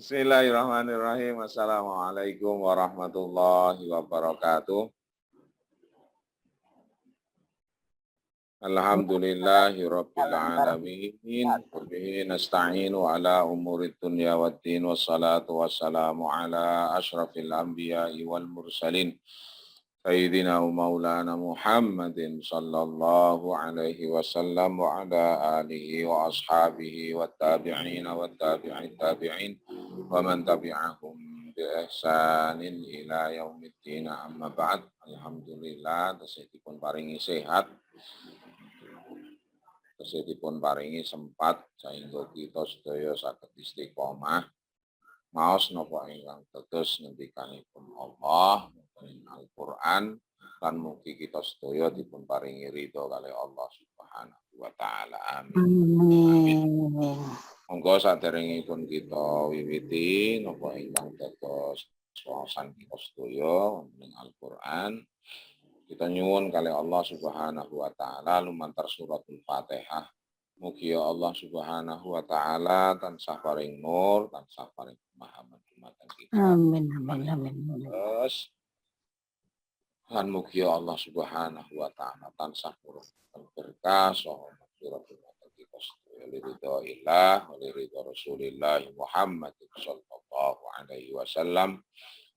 Bismillahirrahmanirrahim. Assalamualaikum warahmatullahi wabarakatuh. Alhamdulillahi rabbil alamin. Wabihi nasta'inu ala umurid dunya waddin. Wassalatu wassalamu ala ashrafil anbiya'i wal mursalin. Sayyidina wa maulana Muhammadin sallallahu alaihi wasallam wa ala alihi wa ashabihi wa tabi'ina wa tabi'in tabi'in wa man tabi'ahum bi ihsanin ila yaumiddin amma ba'd. Alhamdulillah tasihipun paringi sehat, tasihipun paringi sempat sehingga kita sedaya saged istiqomah maos napa ingkang teges ngendikanipun Allah Al-Qur'an lan mugi kita sedaya dipun paringi ridho kalih Allah Subhanahu wa taala. Amin. Monggo saderengipun kita wiwiti napa ingkang dados wawasan kita sedaya ing Al-Qur'an. Kita nyuwun kalih Allah Subhanahu wa taala lumantar suratul Fatihah. Mugi ya Allah Subhanahu wa taala tansah paring nur, tansah paring pemahaman dumateng kita. Amin, amin, amin. Terus lan mugi ya Allah Subhanahu wa taala tansah berkah saha maghfirah dumateng kita sedaya ridho ilah wa ridho Rasulillah Muhammad sallallahu alaihi wasallam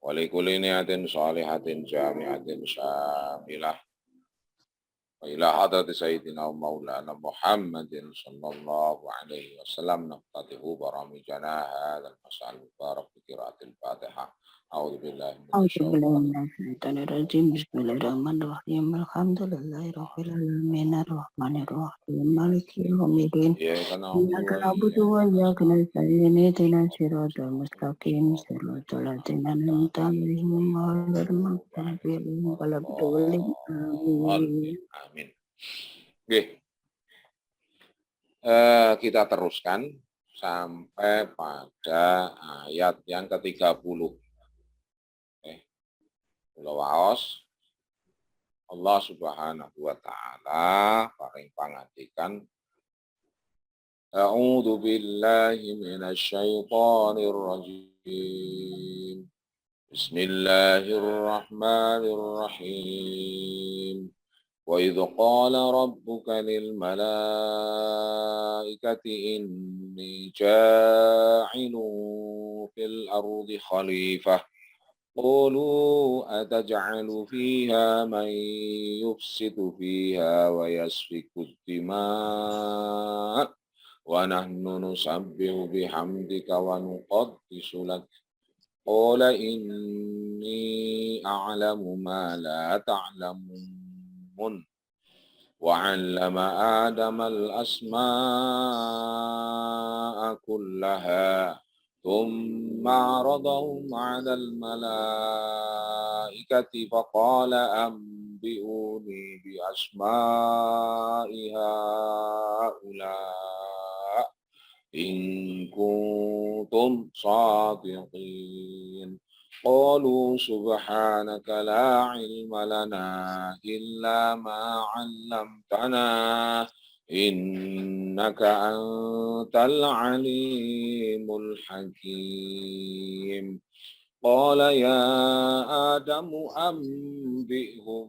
wa likulli niyatin shalihatin jami'atin syamilah. وإلى حضرة سيدنا ومولانا محمد صلى الله عليه وسلم نفتتح برامجنا هذا المساء المبارك بقراءة الفاتحة. أعوذ بالله من الشيطان الرجيم. بسم الله الرحمن الرحيم. الحمد لله رب العالمين الرحمن الرحيم مالك يوم الدين إياك نعبد وإياك نستعين اهدنا الصراط المستقيم صراط الذين أنعمت عليهم غير المغضوب عليهم ولا الضالين. آمين. Amin. Oke. Kita teruskan sampai pada ayat yang ke-30. Kula waos Allah Subhanahu wa taala paring pangandikan A'udzu billahi minasy syaithanir rajim. Bismillahirrahmanirrahim. وإذ قال ربك للملائكة إني جاعل في الأرض خليفة قالوا أتجعل فيها من يفسد فيها ويسفك الدماء ونحن نسبح بحمدك ونقدس لك قال إني أعلم ما لا تعلمون وعلم آدم الأسماء كلها ثم عرضهم على الملائكة فقال أنبئوني بأسماء هؤلاء إن كنتم صادقين قالوا سبحانك لا علم لنا إلا ما علمتنا إنك أنت العليم الحكيم قال يا آدم أنبئهم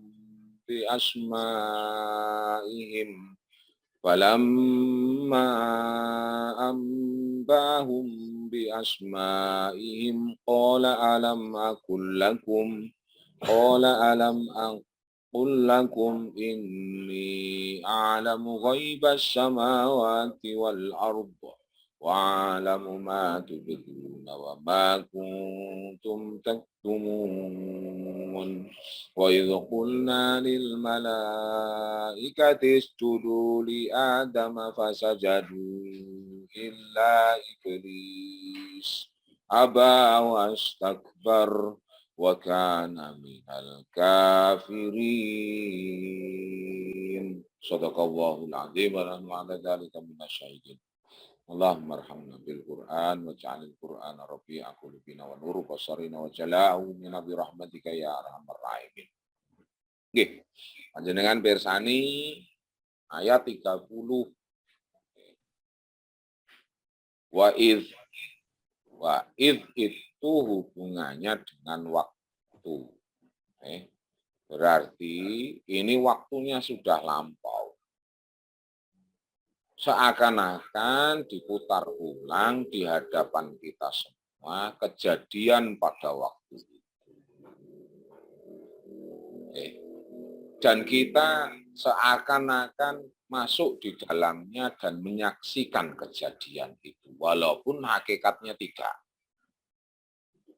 بأسمائهم فلما أنباهم بأسمائهم قال ألم أقل لكم إني أعلم غيب السماوات والأرض وأعلم ما تبدون وما كنتم تكتمون وإذ قلنا للملائكة اسجدوا لآدم فسجدوا إلا إبليس أبى واستكبر وكان من الكافرين صدق الله العظيم ونحن على ذلك من الشاهدين اللهم ارحمنا بالقرآن واجعل القرآن ربيع قلوبنا ونور بصرنا وجلاء همنا برحمتك يا أرحم الراحمين. Nggih, panjenengan pirsani ayat 30. Wa idz Wa'id itu hubungannya dengan waktu. Berarti ini waktunya sudah lampau. Seakan-akan diputar ulang di hadapan kita semua kejadian pada waktu itu. Dan kita seakan-akan masuk di dalamnya dan menyaksikan kejadian itu, walaupun hakikatnya tidak.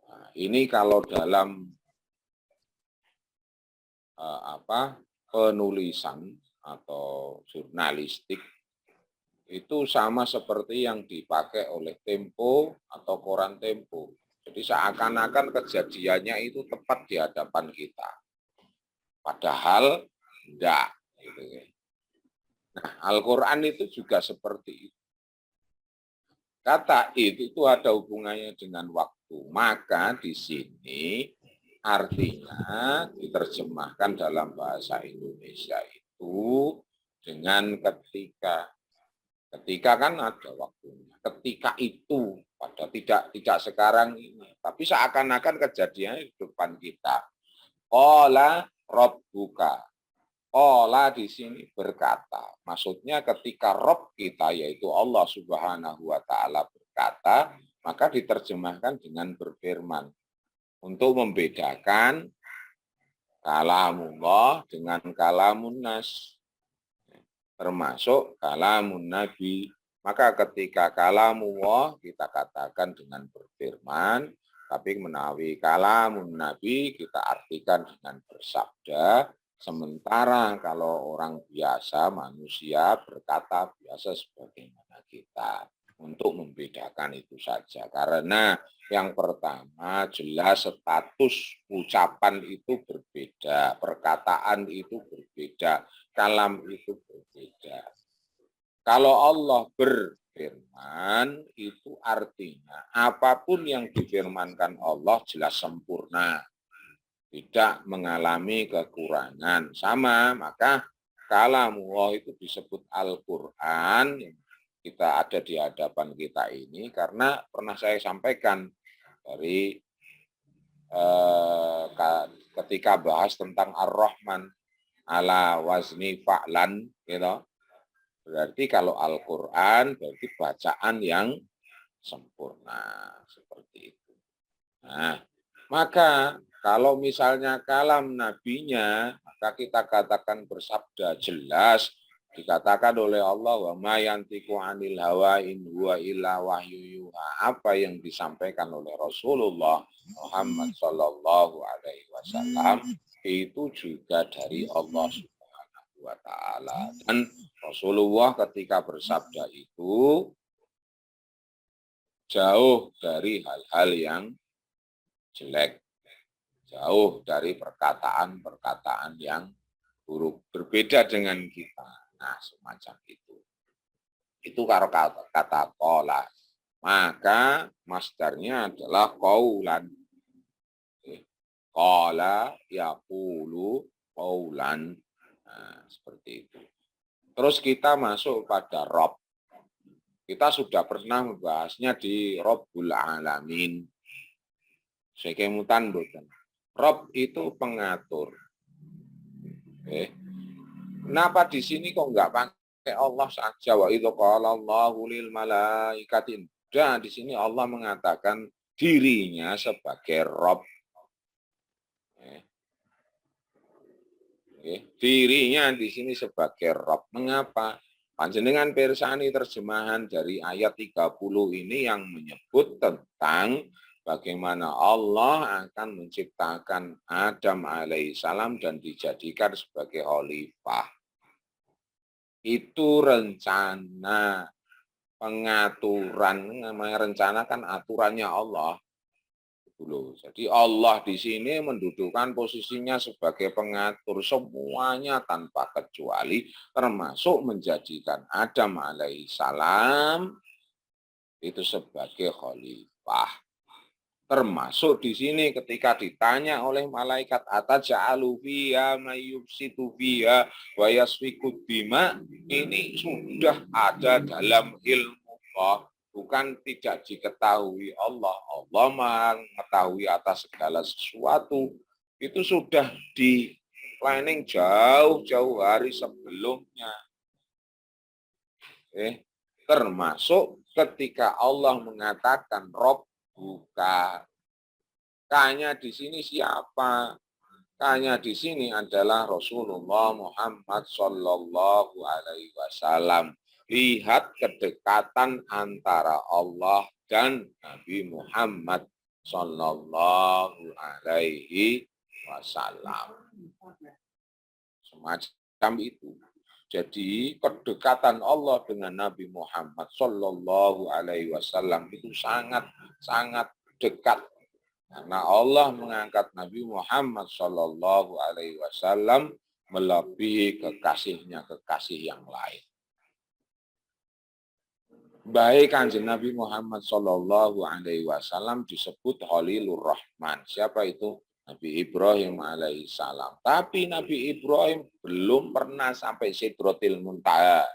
Nah, ini kalau dalam penulisan atau jurnalistik itu sama seperti yang dipakai oleh Tempo atau koran Tempo. Jadi seakan-akan kejadiannya itu tepat di hadapan kita. Padahal enggak. Gitu. Nah, Al-Quran itu juga seperti itu. Kata itu ada hubungannya dengan waktu. Maka di sini artinya diterjemahkan dalam bahasa Indonesia itu dengan ketika. Ketika kan ada waktunya. Ketika itu, pada tidak sekarang ini. Tapi seakan-akan kejadiannya di depan kita. Qala rabbuka. Qala di sini berkata. Maksudnya ketika Rabb kita, yaitu Allah Subhanahu wa Ta'ala berkata, maka diterjemahkan dengan berfirman. Untuk membedakan kalamullah dengan kalamun nas. Termasuk kalamun nabi. Maka ketika kalamullah kita katakan dengan berfirman, tapi menawi kalamun nabi kita artikan dengan bersabda. Sementara kalau orang biasa, manusia berkata biasa sebagaimana kita. Untuk membedakan itu saja. Karena yang pertama jelas status ucapan itu berbeda, perkataan itu berbeda, kalam itu berbeda. Kalau Allah berfirman itu artinya apapun yang difirmankan Allah jelas sempurna. Tidak mengalami kekurangan. Sama, maka kalamullah itu disebut Al-Quran. Kita ada di hadapan kita ini karena pernah saya sampaikan dari ketika bahas tentang Ar-Rahman ala wazni fa'lan, gitu. Berarti kalau Al-Quran berarti bacaan yang sempurna seperti itu. Nah, maka kalau misalnya kalam nabinya, maka kita katakan bersabda jelas dikatakan oleh Allah wa ma yantiqu 'anil hawa in huwa illa wahyu yuha. Apa yang disampaikan oleh Rasulullah Muhammad sallallahu alaihi wasallam itu juga dari Allah Subhanahu wa taala. Dan Rasulullah ketika bersabda itu jauh dari hal-hal yang jelek, jauh dari perkataan-perkataan yang buruk, berbeda dengan kita. Nah, semacam itu. Itu kalau kata qala. Maka masdarnya adalah qaulan. Qala yaqulu qaulan. Nah, seperti itu. Terus kita masuk pada Rabb. Kita sudah pernah membahasnya di Rabbul Alamin. Sekemutan bukan. Rabb itu pengatur. Kenapa di sini kok enggak pakai Allah saja? Wa idza qala Allahu lil malaikatin. Dan di sini Allah mengatakan dirinya sebagai Rabb. Dirinya di sini sebagai Rabb. Mengapa? Panjenengan pirsani terjemahan dari ayat 30 ini yang menyebut tentang bagaimana Allah akan menciptakan Adam alaihissalam dan dijadikan sebagai khalifah. Itu rencana pengaturan, namanya rencana kan aturannya Allah. Jadi Allah di sini mendudukkan posisinya sebagai pengatur semuanya tanpa kecuali, termasuk menjadikan Adam alaihissalam itu sebagai khalifah. Termasuk di sini ketika ditanya oleh malaikat ataja'alu fiha mayyufsitu fiha wa yasfikud dima, ini sudah ada dalam ilmu Allah. bukan tidak diketahui Allah. Allah mengetahui atas segala sesuatu. Itu sudah di planning jauh-jauh hari sebelumnya. Termasuk ketika Allah mengatakan Rob buka. Kanya di sini siapa? Kanya di sini adalah Rasulullah Muhammad Sallallahu Alaihi Wasallam. Lihat kedekatan antara Allah dan Nabi Muhammad Sallallahu Alaihi Wasallam. Semacam itu. Jadi kedekatan Allah dengan Nabi Muhammad Sallallahu Alaihi Wasallam itu sangat dekat. Karena Allah mengangkat Nabi Muhammad Sallallahu Alaihi Wasallam melebihi kekasihnya kekasih yang lain. Baik Kanjeng Nabi Muhammad Sallallahu Alaihi Wasallam disebut Khalilur Rahman. Siapa itu? Nabi Ibrahim alaihissalam. Tapi Nabi Ibrahim belum pernah sampai Sidratil Muntaha.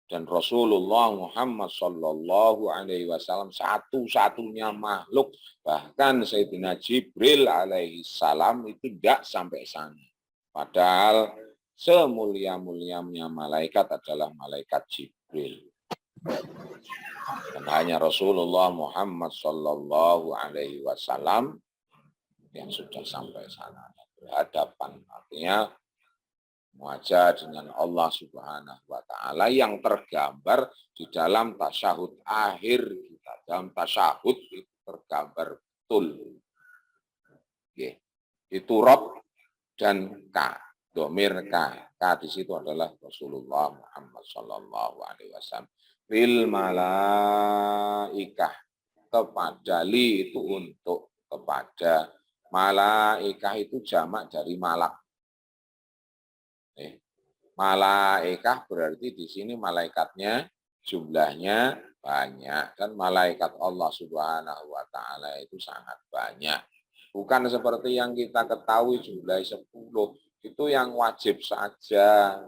Dan Rasulullah Muhammad Sallallahu Alaihi Wasallam satu-satunya makhluk, bahkan Sayyidina Jibril alaihissalam itu tidak sampai sana. Padahal semulia-mulianya malaikat adalah malaikat Jibril. Dan hanya Rasulullah Muhammad Sallallahu Alaihi Wasallam yang sudah sampai sana berhadapan. Artinya wajah dengan Allah Subhanahu wa Ta'ala yang tergambar di dalam tasyahud akhir kita. Dalam tasyahud itu tergambar betul. Itu Rob dan K. Domir K. K di situ adalah Rasulullah Muhammad Sallallahu Alaihi Wasallam. Bil malaikah. Kepada li itu untuk kepada. Malaikah itu jamak dari malak. Malaikah berarti di sini malaikatnya jumlahnya banyak dan malaikat Allah Subhanahu wa Ta'ala itu sangat banyak. Bukan seperti yang kita ketahui jumlah 10 itu yang wajib saja.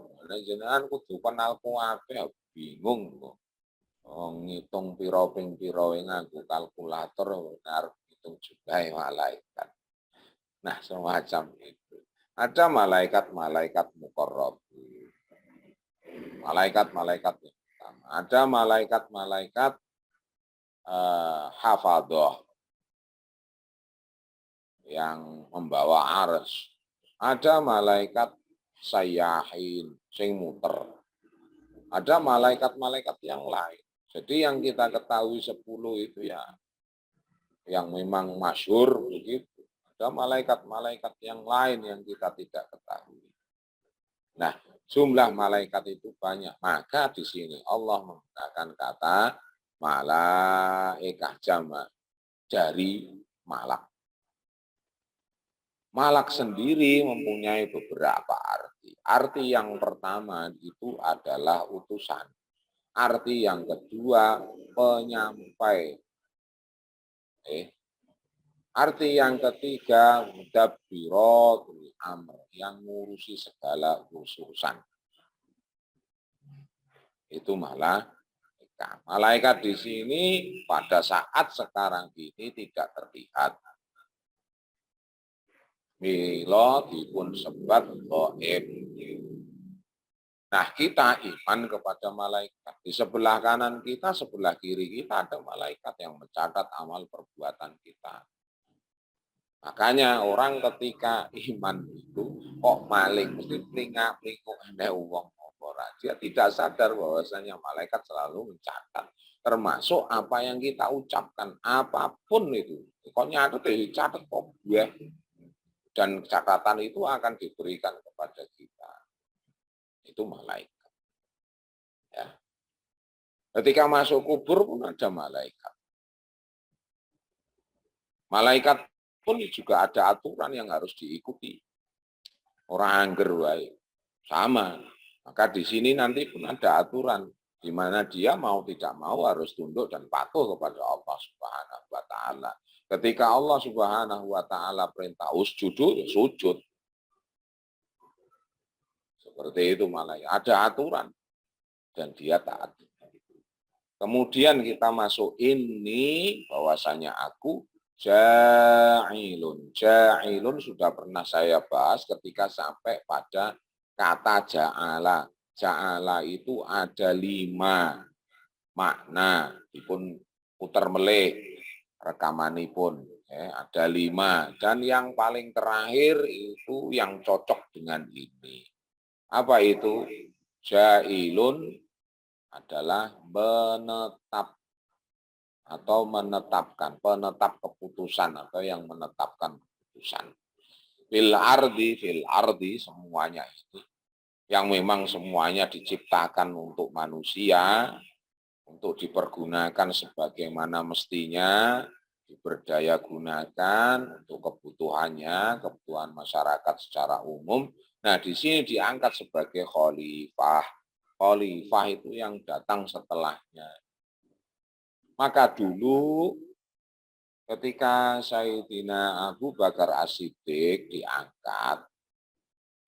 Jenengan kudu kenal kuwabe bingung kok. Ngitung piro ping piro nganggo kalkulator arep ngitung jumlah malaikat. Nah, semacam itu. Ada malaikat-malaikat muqarrab. Malaikat-malaikat yang pertama. Ada malaikat-malaikat hafadhah yang membawa arsy. Ada malaikat sayyahin sing muter. Ada malaikat-malaikat yang lain. Jadi yang kita ketahui 10 itu ya yang memang masyhur begitu. Ada malaikat-malaikat yang lain yang kita tidak ketahui. Nah, jumlah malaikat itu banyak. Maka di sini Allah menggunakan kata malaikah jamak dari malak. Malak sendiri mempunyai beberapa arti. Arti yang pertama itu adalah utusan. Arti yang kedua penyampai. Arti yang ketiga mudabbiratul amr, yang ngurusi segala urusan. Itu malaikat. Malaikat di sini pada saat sekarang ini tidak terlihat. Mila dipun sebat ghaib. Nah, kita iman kepada malaikat. Di sebelah kanan kita, sebelah kiri kita ada malaikat yang mencatat amal perbuatan kita. Makanya orang ketika iman itu kok maling, mesti pelingak-pelinguk ada uang orang. Dia tidak sadar bahwasanya malaikat selalu mencatat. Termasuk apa yang kita ucapkan, apapun itu. Pokoknya itu dicatat kok gue. Dan catatan itu akan diberikan kepada kita. Itu malaikat. Ya. Ketika masuk kubur pun ada malaikat. Malaikat pun juga ada aturan yang harus diikuti. Orang angger wae. Sama. Maka di sini nanti pun ada aturan di mana dia mau tidak mau harus tunduk dan patuh kepada Allah Subhanahu wa Ta'ala. Ketika Allah Subhanahu wa Ta'ala perintah usjudu, ya sujud. Seperti itu malaikat. Ada aturan dan dia taat. Kemudian kita masuk ini bahwasanya aku ja'ilun. Ja'ilun sudah pernah saya bahas ketika sampai pada kata ja'ala. Ja'ala itu ada 5 makna. Dipun putar melih rekamanipun. Ada 5. Dan yang paling terakhir itu yang cocok dengan ini. Apa itu? Ja'ilun adalah menetap atau menetapkan, penetap keputusan atau yang menetapkan keputusan. Fil ardi semuanya itu yang memang semuanya diciptakan untuk manusia, untuk dipergunakan sebagaimana mestinya, diberdaya gunakan untuk kebutuhannya, kebutuhan masyarakat secara umum. Nah, di sini diangkat sebagai khalifah. Khalifah itu yang datang setelahnya. Maka dulu ketika Sayyidina Abu Bakar As-Siddiq diangkat,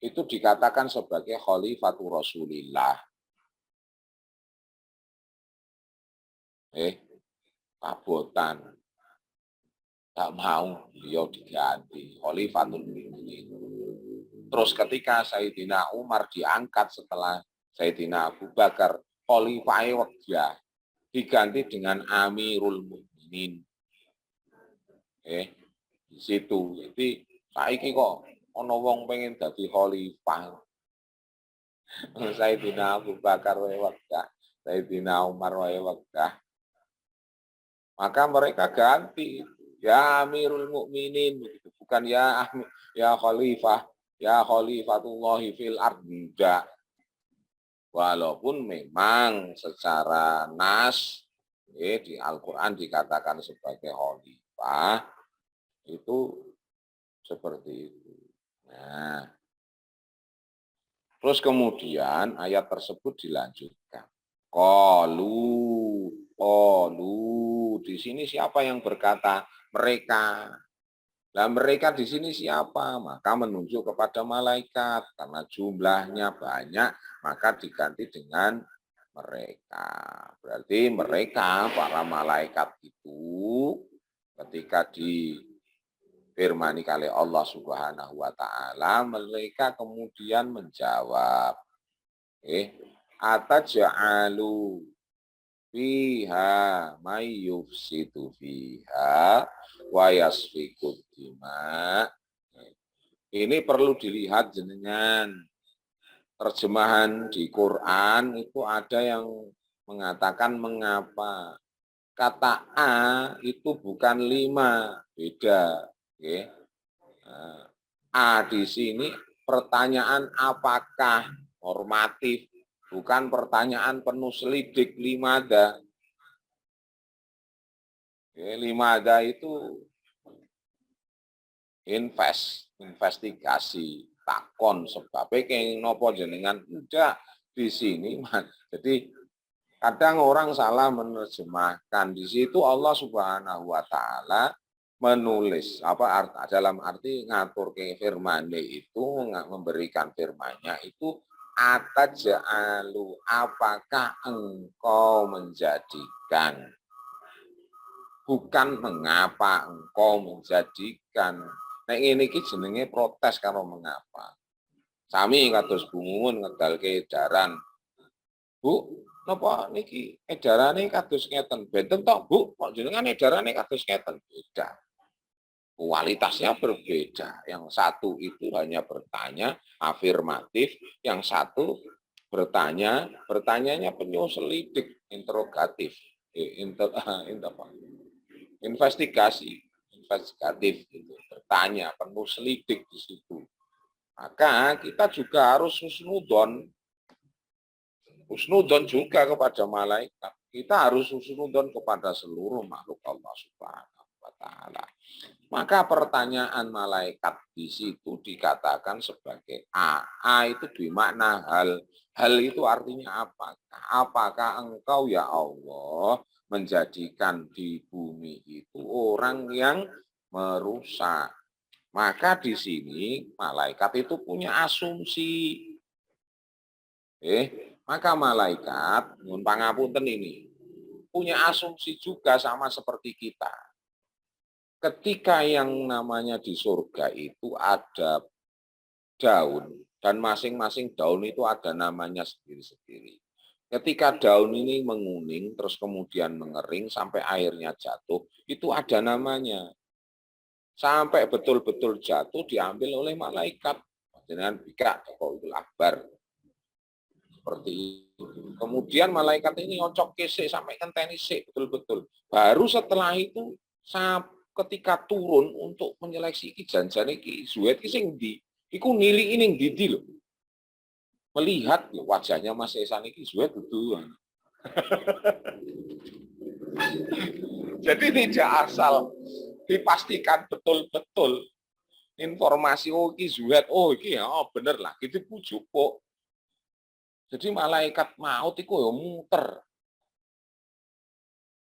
itu dikatakan sebagai Khalifatul Rasulillah. Kabotan. Tak mau beliau diganti Khalifatul Mukminin. Terus ketika Sayyidina Umar diangkat setelah Sayyidina Abu Bakar, Khalifah wajah diganti dengan Amirul Mukminin. Di situ. Jadi saiki kok ana wong pengen dadi khalifah. Sayyidina Abu Bakar wae wegah, Sayyidina Umar wae wegah. Maka mereka ganti ya Amirul Mukminin begitu. Bukan ya Khalifah, ya Khalifatullahi fil ardh. Walaupun memang secara nas di Al-Quran dikatakan sebagai khalifah, itu seperti itu. Nah, terus kemudian ayat tersebut dilanjutkan. Qalu, di sini siapa yang berkata? Mereka. Nah, mereka di sini siapa? Maka menunjuk kepada malaikat. Karena jumlahnya banyak, maka diganti dengan mereka. Berarti mereka, para malaikat itu, ketika difirmani oleh Allah Subhanahu wa Ta'ala, mereka kemudian menjawab, ataj'alu fiha may yufsidu fiha wa yasfikud dima. Ini perlu dilihat jenengan. Terjemahan di Quran itu ada yang mengatakan mengapa. Kata A itu bukan 5, beda. A di sini pertanyaan apakah normatif, bukan pertanyaan penuh selidik limada. Limada itu investigasi, takon sebabnya kayak nopo jenengan udah di sini. Jadi kadang orang salah menerjemahkan. Di situ Allah Subhanahu wa Ta'ala menulis dalam arti ngatur ke firman-Nya itu, memberikan firman-Nya itu ataj'alu, apakah engkau menjadikan, bukan mengapa engkau menjadikan. Nah ini jenenge protes karo mengapa. Sami kados Bu Mumun ngedalke edaran. Bu, napa niki edarane kados ngeten? Benten tok, Bu, kok jenengan edarane kados ngeten? Beda. Kualitasnya berbeda. Yang satu itu hanya bertanya afirmatif, yang satu bertanyanya penuh selidik, interogatif, investigatif gitu, bertanya penuh selidik di situ. Maka kita juga harus husnudon juga kepada malaikat. Kita harus husnudon kepada seluruh makhluk Allah Subhanahu wa Ta'ala. Maka pertanyaan malaikat di situ dikatakan sebagai A. A itu bermakna hal. Hal itu artinya apakah? Apakah engkau ya Allah menjadikan di bumi itu orang yang merusak? Maka di sini malaikat itu punya asumsi. Maka malaikat, nyuwun pangapunten ini. punya asumsi juga sama seperti kita. Ketika yang namanya di surga itu ada daun, dan masing-masing daun itu ada namanya sendiri-sendiri. Ketika daun ini menguning, terus kemudian mengering, sampai airnya jatuh, itu ada namanya. Sampai betul-betul jatuh, diambil oleh malaikat. Dengan bika, kok itu akbar. Seperti itu. Kemudian malaikat ini nyocok kesek, sampai kenteni sik, betul-betul. Baru setelah itu, ketika turun untuk menyeleksi iki janjane iki Zuhaid iki sing ndi? Iku niliki ning ndi lho. Melihat loh, wajahnya Mas Ihsan iki Zuhaid dudu. Jadi tidak asal dipastikan betul-betul informasi oh iki Zuhaid, oh iki ya oh, bener lah, gitu pujuk kok. Jadi malaikat maut iku ya muter.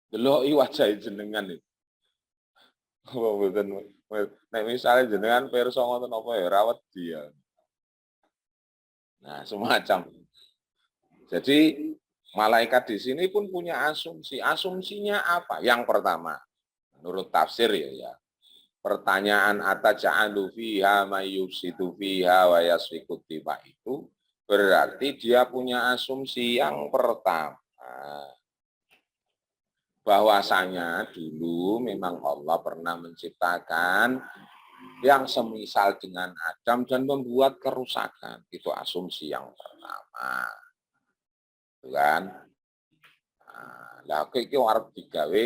Deloki wajah jenengan itu. Oh, betul. Nek misalnya jenengan pirsa ngoten apa ya rawat dia. Nah, semacam. Jadi malaikat di sini pun punya asumsi. Asumsinya apa? Yang pertama, menurut tafsir ya. Pertanyaan ataja'alu fiha mayyufsidu fiha wa yasfiku dima itu berarti dia punya asumsi yang pertama. Bahwasanya dulu memang Allah pernah menciptakan yang semisal dengan Adam dan membuat kerusakan. Itu asumsi yang pertama. Kan? Lah iki arep digawe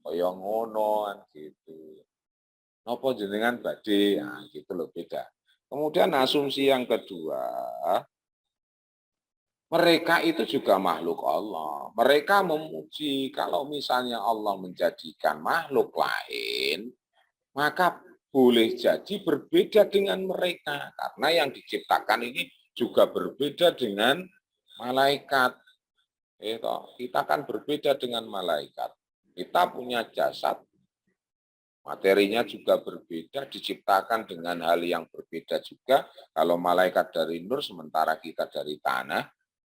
kaya ngono gitu. Napa jenengan badhe, nah, gitu loh beda. Kemudian asumsi yang kedua, mereka itu juga makhluk Allah. Mereka memuji kalau misalnya Allah menjadikan makhluk lain, maka boleh jadi berbeda dengan mereka. Karena yang diciptakan ini juga berbeda dengan malaikat. Kita kan berbeda dengan malaikat. Kita punya jasad, materinya juga berbeda, diciptakan dengan hal yang berbeda juga. Kalau malaikat dari nur, sementara kita dari tanah,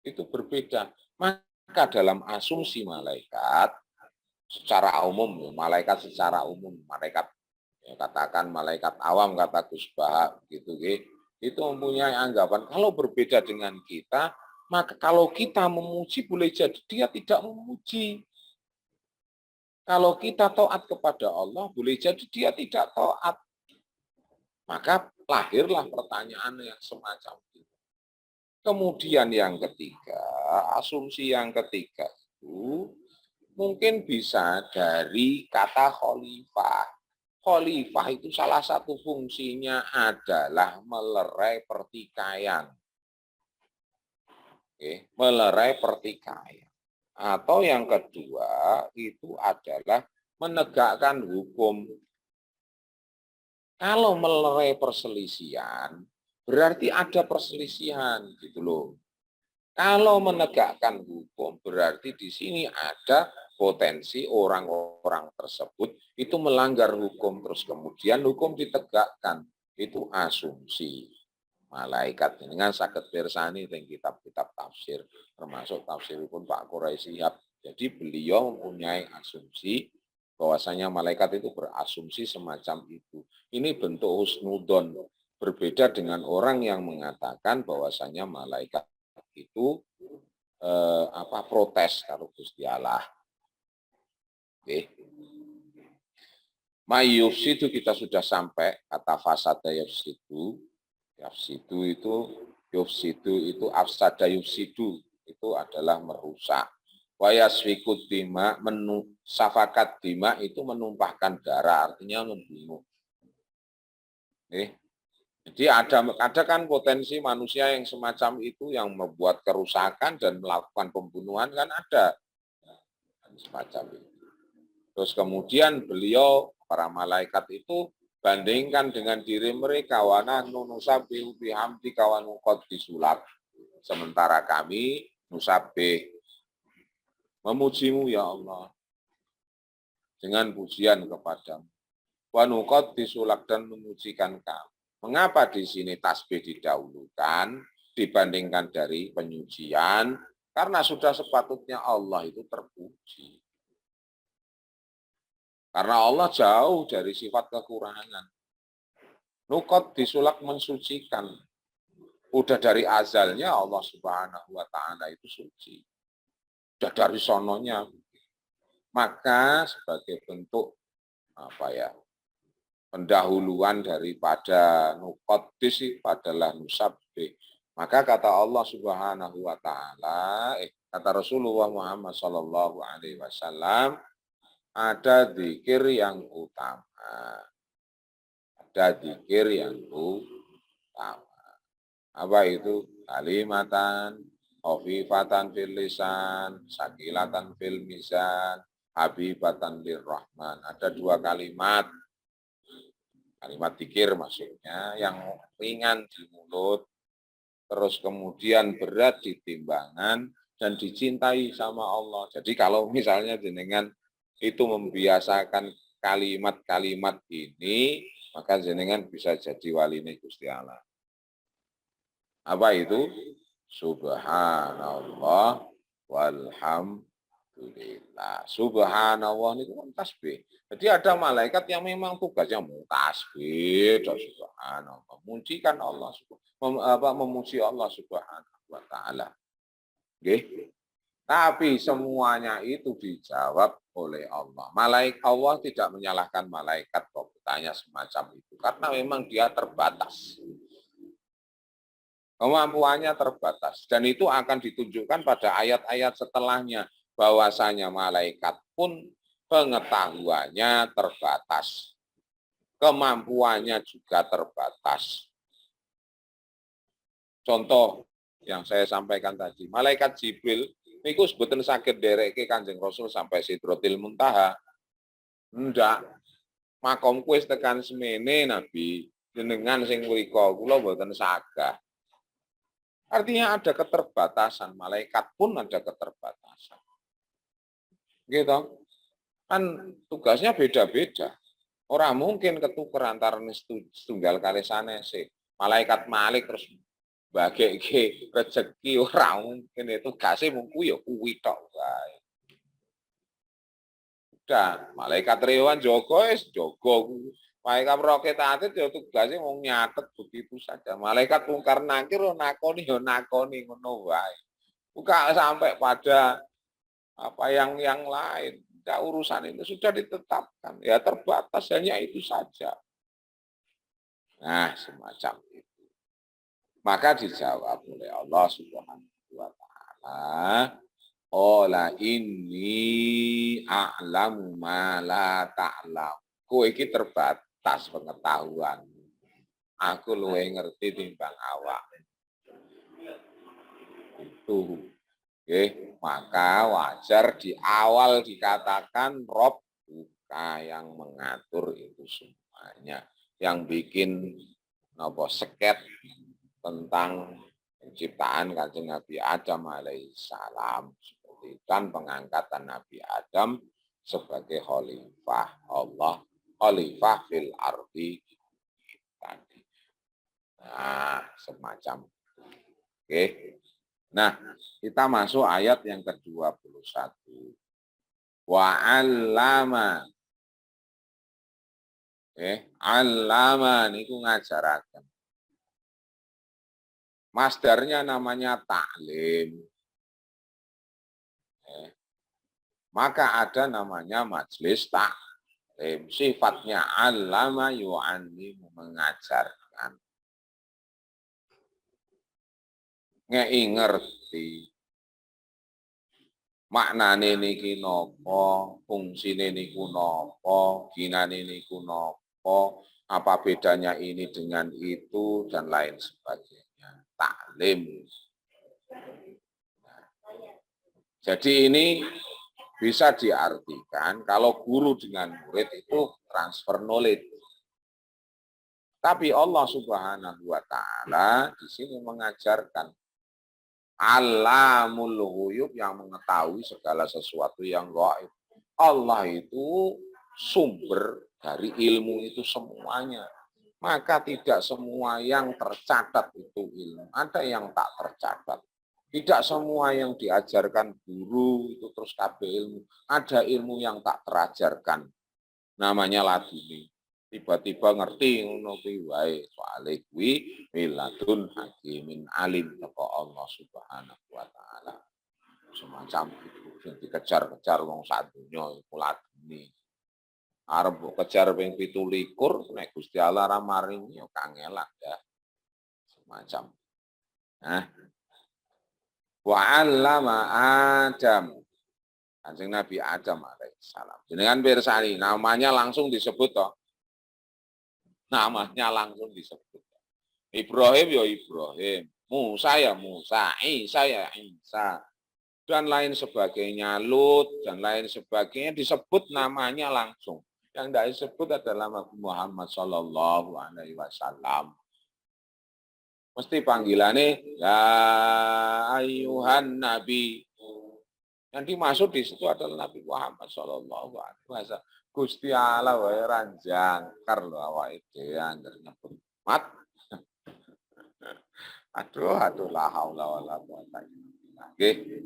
itu berbeda. Maka dalam asumsi malaikat, secara umum, malaikat secara umum, malaikat, ya katakan malaikat awam, kata Gus Baha, gitu, itu mempunyai anggapan, kalau berbeda dengan kita, maka kalau kita memuji, boleh jadi dia tidak memuji. Kalau kita taat kepada Allah, boleh jadi dia tidak taat. Maka lahirlah pertanyaan yang semacam itu. Kemudian yang ketiga, asumsi yang ketiga itu mungkin bisa dari kata khalifah. Khalifah itu salah satu fungsinya adalah melerai pertikaian. Oke, melerai pertikaian. Atau yang kedua itu adalah menegakkan hukum. Kalau melerai perselisihan, berarti ada perselisihan gitu loh. Kalau menegakkan hukum, berarti di sini ada potensi orang-orang tersebut itu melanggar hukum, terus kemudian hukum ditegakkan. Itu asumsi. Malaikat dengan sakit pirsani dan kitab-kitab tafsir, termasuk tafsir pun Pak Quraisy Shihab. Jadi beliau mempunyai asumsi bahwasanya malaikat itu berasumsi semacam itu. Ini bentuk husnudon, berbeda dengan orang yang mengatakan bahwasanya malaikat itu protes kalau Gusti Allah. Oke. Mayufsidu kita sudah sampai kata fasada yufsidu. Yufsidu itu afsada yufsidu itu adalah merusak. Wayasfikut dima, safakat dima itu menumpahkan darah, artinya membunuh. Jadi ada kan potensi manusia yang semacam itu yang membuat kerusakan dan melakukan pembunuhan kan ada. Semacam itu. Terus kemudian beliau, para malaikat itu bandingkan dengan diri mereka, wana nusabihu bihamdi kawanukot disulak. Sementara kami nusabih memujimu ya Allah dengan pujian kepadamu. Wanukot disulak dan memujikan kamu. Mengapa di sini tasbih didahulukan dibandingkan dari penyucian? Karena sudah sepatutnya Allah itu terpuji. Karena Allah jauh dari sifat kekurangan. Nukot disulak mensucikan. Udah dari azalnya Allah Subhanahu wa Ta'ala itu suci. Udah dari sononya. Maka sebagai bentuk pendahuluan daripada nuqaddis adalah nusabbi. Maka kata Allah Subhanahu wa Ta'ala, kata Rasulullah Muhammad sallallahu alaihi wasallam, ada zikir yang utama. Ada zikir yang utama. Apa itu? Kalimatan, khafifatan fil lisan, sakilatan fil mizan, habibatan lirrahman. Ada dua kalimat. Kalimat zikir maksudnya yang ringan di mulut, terus kemudian berat di timbangan dan dicintai sama Allah. Jadi kalau misalnya jenengan itu membiasakan kalimat-kalimat ini, maka jenengan bisa jadi wali Gusti Allah. Apa itu? Subhanallah walhamdulillah. Subhanallah itu kan tasbih. Jadi ada malaikat yang memang tugasnya mau tasbih, subhanallah, memujikan Allah, memuji Allah Subhanahu wa Ta'ala. Okay? Tapi semuanya itu dijawab oleh Allah. Allah tidak menyalahkan malaikat kok bertanya semacam itu, karena memang dia terbatas. Kemampuannya terbatas. Dan itu akan ditunjukkan pada ayat-ayat setelahnya. Bahwasanya malaikat pun pengetahuannya terbatas. Kemampuannya juga terbatas. Contoh yang saya sampaikan tadi. Malaikat Jibril, itu sebetulnya sakit dereke Kanjeng Rasul sampai Sidratil Muntaha. Enggak. Makom kuis tekan semene Nabi. Jenengan sing mriko kula mboten sagah. Artinya ada keterbatasan, malaikat pun ada keterbatasan. Gitu. Kan tugasnya beda-beda. Orang mungkin ketuker antara setunggal kali sanese. Malaikat Malik terus bagi rezeki orang mungkin itu kasih mungku ya kuwi tok wae. Udah, malaikat Rewan Joko Joko. Malaikat roket atit ya tugasnya mau nyatet begitu saja. Malaikat Mungkar Nakir nakoni ngono wae. Bukan sampai pada apa yang lain. Tidak, urusan ini sudah ditetapkan. Ya terbatas hanya itu saja. Nah, semacam itu. Maka dijawab oleh Allah Subhanahu wa Ta'ala, "Qala inni a'lamu ma la ta'lam." Kowe iki terbatas pengetahuan. Aku luwih ngerti timbang awak. Itu. Oke, maka wajar di awal dikatakan Rob buka yang mengatur itu semuanya. Yang bikin seket tentang penciptaan Kanjeng Nabi Adam alaihissalam. Seperti kan pengangkatan Nabi Adam sebagai khalifah Allah, khalifah fil ardi tadi. Nah, semacam. Oke. Nah, kita masuk ayat yang ke-21. Wa 'allama. Allama niku ngajaraken. Masdarnya namanya ta'lim. Maka ada namanya majelis ta'lim. Sifatnya 'allama yu'allimu, mengajarkan. Ngei ngerti maknane niki napa, fungsine niku napa, ginane niku napa, apa bedanya ini dengan itu dan lain sebagainya. Taklim. Jadi ini bisa diartikan kalau guru dengan murid itu transfer knowledge. Tapi Allah Subhanahu wa Ta'ala di sini mengajarkan Alamul ghuyub, yang mengetahui segala sesuatu yang gaib. Allah itu sumber dari ilmu itu semuanya. Maka tidak semua yang tercatat itu ilmu. Ada yang tak tercatat. Tidak semua yang diajarkan guru itu terus kabeh ilmu. Ada ilmu yang tak terajarkan. namanya laduni. Tiba-tiba ngerti ngono kuwi wae soale kuwi miladun hakimin alim teko Allah Subhanahu wa taala. Semacam itu dikejar-kejar wong sak donya iku laduni. Arep mbok kejar ping 17 nek Gusti Allah ra maringi ya kangelan ya. Semacam. Nah, wa 'allama Adam. Kanjeng Nabi Adam alaihissalam. Jenengan pirsani namanya langsung disebut toh. Namanya langsung disebut. Ibrahim ya Ibrahim, Musa ya Musa, Isa ya Isa, dan lain sebagainya, Lut dan lain sebagainya disebut namanya langsung. Yang tidak disebut adalah Nabi Muhammad Sallallahu Alaihi Wasallam. Mesti panggilannya ya ayuhan Nabi. Yang dimaksud di situ adalah Nabi Muhammad Sallallahu Alaihi Wasallam. Gusti Allah wae ranjang kar lho awake dhewe anggere nyebut mat. Aduh la haula wala quwata illa billah. Nggih.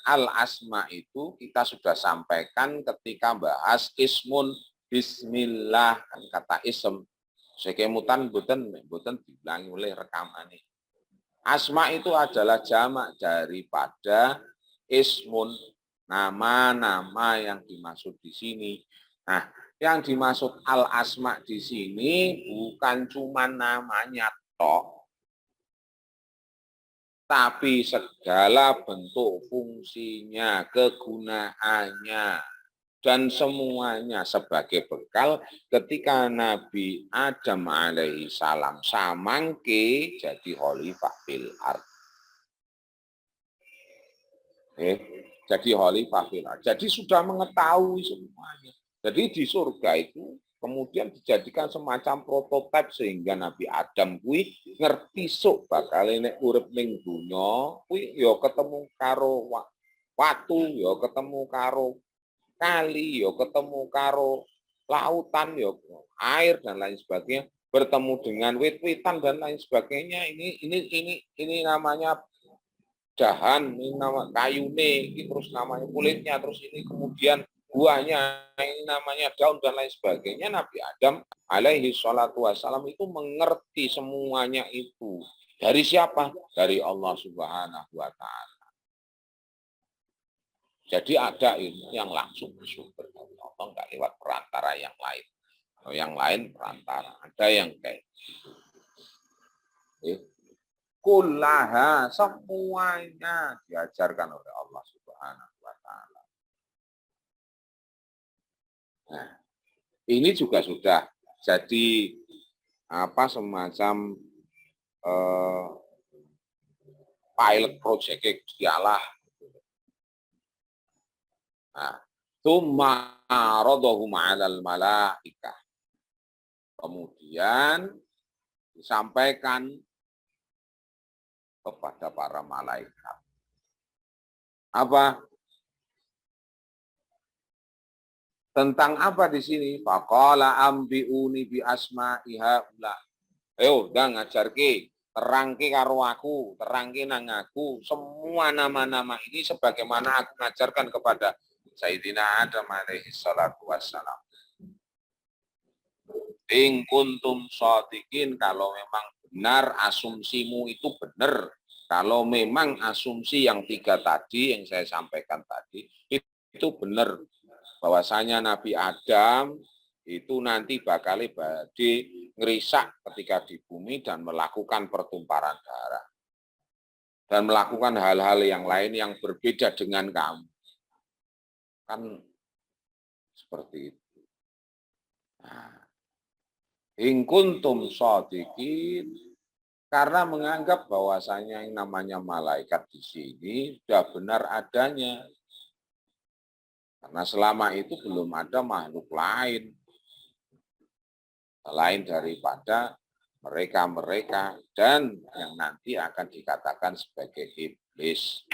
Al-asma itu kita sudah sampaikan ketika bahas ismun bismillah kan kata ism. Sekemutan boten diulangi oleh rekamane. Asma itu adalah jamak daripada ismun, nama-nama yang dimaksud di sini. Nah, yang dimaksud al-asma di sini bukan cuma namanya tok, tapi segala bentuk fungsinya, kegunaannya, dan semuanya sebagai bekal ketika Nabi Adam alaihi salam samangke jadi khalifah fil ardh. Jadi khalifah fil ardh. Jadi sudah mengetahui semuanya. Jadi di surga itu kemudian dijadikan semacam prototipe sehingga Nabi Adam kuwi ngerti sok bakal nek urip ning donya kuwi ya ketemu karo watu, ya ketemu karo kali, ya ketemu karo lautan, ya air dan lain sebagainya, bertemu dengan wit-witan dan lain sebagainya. Ini namanya dahan, ini nama kayune, ini terus namanya kulitnya, terus ini kemudian buahnya, ini namanya daun dan lain sebagainya. Nabi Adam alaihi salatu wassalam itu mengerti semuanya itu. Dari siapa? Dari Allah Subhanahu wa ta'ala. Jadi ada ilmu yang langsung bersumber dari Allah, nggak lewat perantara yang lain. Kalau yang lain perantara, ada yang kayak gitu. Kullaha, semuanya diajarkan oleh Allah Subhanahu wa ta'ala. Nah, ini juga sudah jadi semacam pilot project Gusti Allah. Nah, tsumma aradahum 'alal malaikah. Kemudian disampaikan kepada para malaikat. Apa? Tentang apa di sini? Faqala ambiuni bi asma'i haula. Ayo, dah ngajarke, terangke karo aku, terangke nang aku semua nama-nama ini sebagaimana aku ngajarkan kepada Sayyidina Adam alaihi salatu wassalam. In kuntum shadiqin, kalau memang benar asumsimu itu benar. Kalau memang asumsi yang 3 tadi yang saya sampaikan tadi itu benar, bahwasanya Nabi Adam itu nanti bakal badhe ngerisak ketika di bumi dan melakukan pertumpahan darah dan melakukan hal-hal yang lain yang berbeda dengan kamu. Kan seperti itu. Nah, in kuntum shadiqin, karena menganggap bahwasanya yang namanya malaikat di sini sudah benar adanya. Karena selama itu belum ada makhluk lain selain daripada mereka-mereka dan yang nanti akan dikatakan sebagai iblis.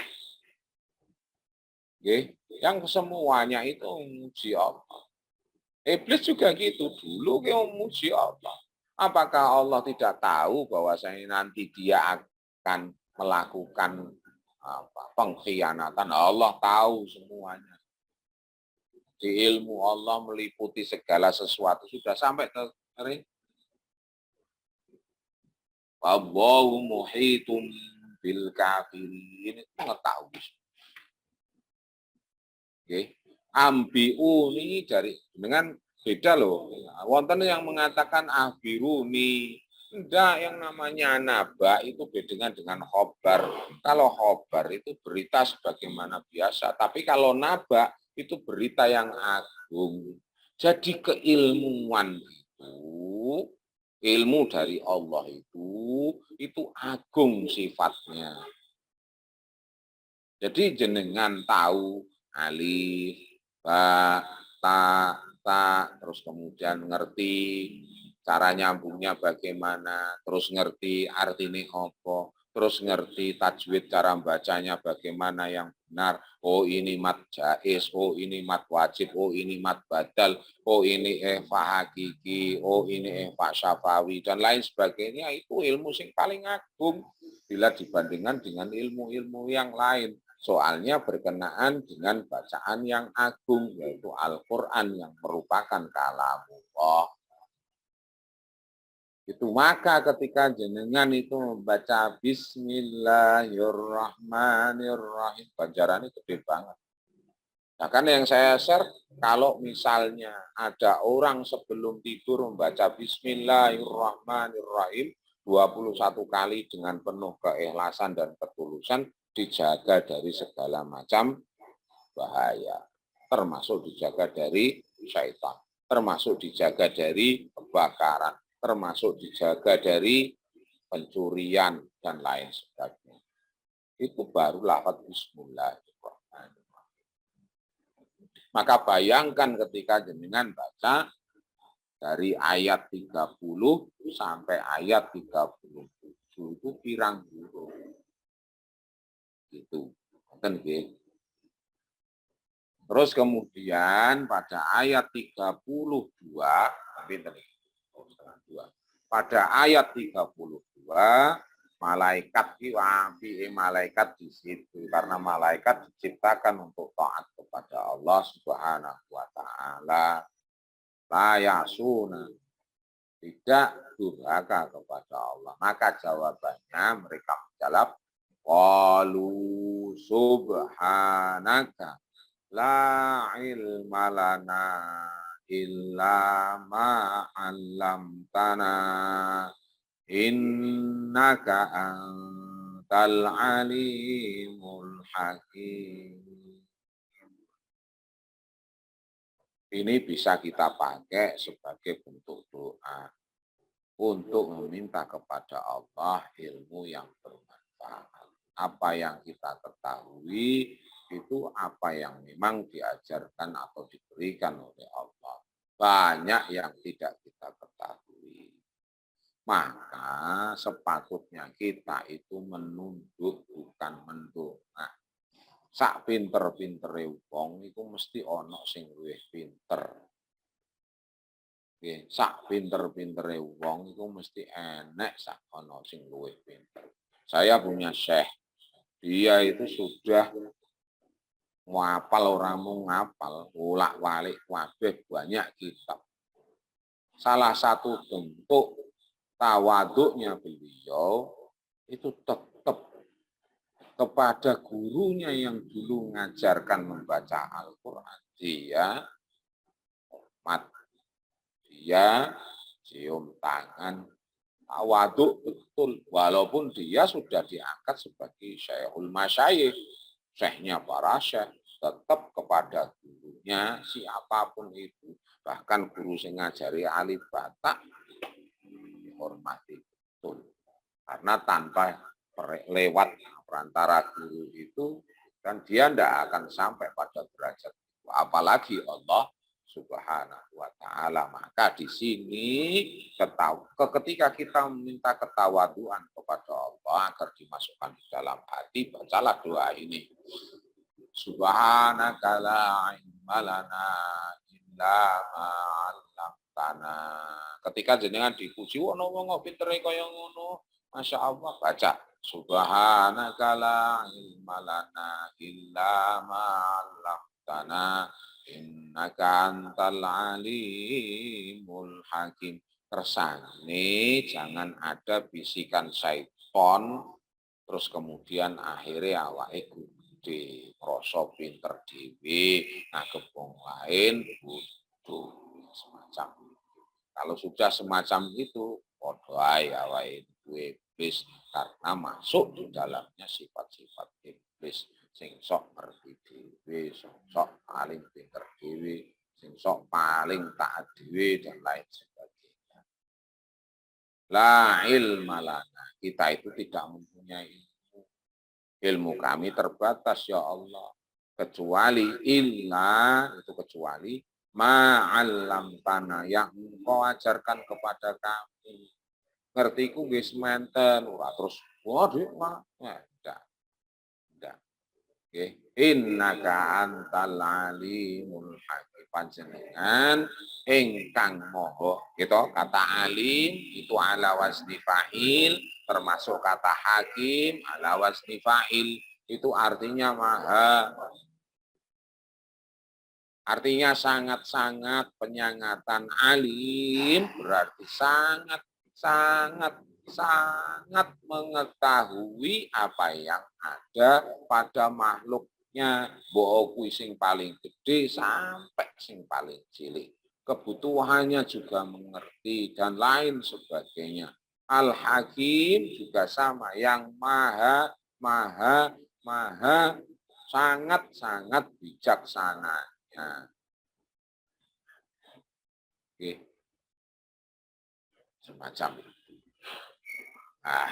Oke, yang semuanya itu memuji Allah. Iblis juga gitu, dulu dia memuji Allah. Apakah Allah tidak tahu bahwasanya nanti dia akan melakukan pengkhianatan? Allah tahu semuanya. di ilmu Allah meliputi segala sesuatu. Sudah sampai ke Wallahu muhitum bil kafirin. Itu mengetahui. Oke. Ambiuni dari dengan beda loh. Wonten yang mengatakan abiruni. Enggak, yang namanya naba itu beda dengan khobar. Kalau khobar itu berita sebagaimana biasa. Tapi kalau naba itu berita yang agung. Jadi keilmuan itu, ilmu dari Allah itu agung sifatnya. Jadi jenengan tahu alif, ba, ta, terus kemudian ngerti cara nyambungnya bagaimana, terus ngerti artinya apa, terus ngerti tajwid cara bacanya bagaimana yang benar. Oh ini mat jaiz, oh ini mat wajib, oh ini mat badal, oh ini hakiki, oh ini syafawi dan lain sebagainya. Itu ilmu yang paling agung bila dibandingkan dengan ilmu-ilmu yang lain. Soalnya berkenaan dengan bacaan yang agung, yaitu Al-Quran yang merupakan kalamullah. Itu maka ketika jenengan itu membaca Bismillahirrahmanirrahim, ganjarannya gede banget. Nah, kan yang saya share, kalau misalnya ada orang sebelum tidur membaca Bismillahirrahmanirrahim 21 kali dengan penuh keikhlasan dan ketulusan, dijaga dari segala macam bahaya, termasuk dijaga dari syaitan, termasuk dijaga dari kebakaran, termasuk dijaga dari pencurian dan lain sebagainya. Itu baru lafaz Bismillahirrahmanirrahim. Maka bayangkan ketika jenengan baca dari ayat 30 sampai ayat 37 itu pirang huruf. Gitu. Terus kemudian pada ayat 32, pada ayat 32, malaikat malaikat di situ karena malaikat diciptakan untuk taat kepada Allah Subhanahu wa taala. La yasuna, tidak durhaka kepada Allah. Maka jawabannya mereka menjawab qalu subhanaka la ilma lana illa ma 'allamtana innaka antal alimul hakim. Ini bisa kita pakai sebagai bentuk doa untuk meminta kepada Allah ilmu yang bermanfaat. Apa yang kita ketahui itu apa yang memang diajarkan atau diberikan oleh Allah. Banyak yang tidak kita ketahui. Maka sepatutnya kita itu menunduk bukan mendongak. Sak pinter-pintere wong iku mesti ana sing luwih pinter. Nggih, sak pinter-pintere wong iku mesti enek sak ana sing luwih pinter. Saya punya syekh. Dia itu sudah ngapal orang mau ngapal, ulak-walik kabeh banyak kitab. Salah satu bentuk tawaduknya beliau itu tetap kepada gurunya yang dulu mengajarkan membaca Al-Quran. Dia hormat, dia cium tangan, tawaduk betul. Walaupun dia sudah diangkat sebagai Syekhul Masyayikh, syekhnya para syekh, tetap kepada gurunya siapapun itu. Bahkan guru sing ngajari alif batak dihormati betul. Karena tanpa lewat perantara guru itu kan dia tidak akan sampai pada derajat itu. Apalagi Allah Subhanahu wa taala. Maka di sini ketika kita meminta ketawaduan kepada Allah agar dimasukkan di dalam hati, bacalah doa ini. Subhanaka la ilma lana illa ma 'allamtana. Ketika jenengan dipuji ono wong pintere kaya ngono, Masya Allah, baca Subhanaka la ilma lana illa ma 'allamtana Innaka antal alimul hakim. Kersane jangan ada bisikan syaiton terus kemudian akhirnya awake gede, rasa pinter dhewe, nganggep wong lain bodoh semacam itu. Kalau sudah semacam itu, padha ae awake duwe iblis karena masuk di dalamnya sifat-sifat iblis sing sok ngerti dhewe, sok paling pinter dhewe, sing sok paling taat dhewe dan lain sebagainya. La ilma lana. Kita itu tidak mempunyai ilmu. Ilmu kami terbatas ya Allah. Kecuali kecuali ma'alam tanah yang engkau ajarkan kepada kami. Ngertiku wis menten ora terus waduh enggak. Nggih. Innaka antal alimul hakim. Panjenengan ingkang moho gitu. Kata alim itu ala wazni fa'il, termasuk kata hakim ala wazni fa'il, itu artinya maha, artinya sangat-sangat. Penyangatan alim berarti sangat mengetahui apa yang ada pada makhluk mbok kuwi sing paling gede sampai sing paling cilik. Kebutuhannya juga mengerti dan lain sebagainya. Al-Hakim juga sama, yang maha sangat bijaksananya. Oke. Semacam itu. Nah,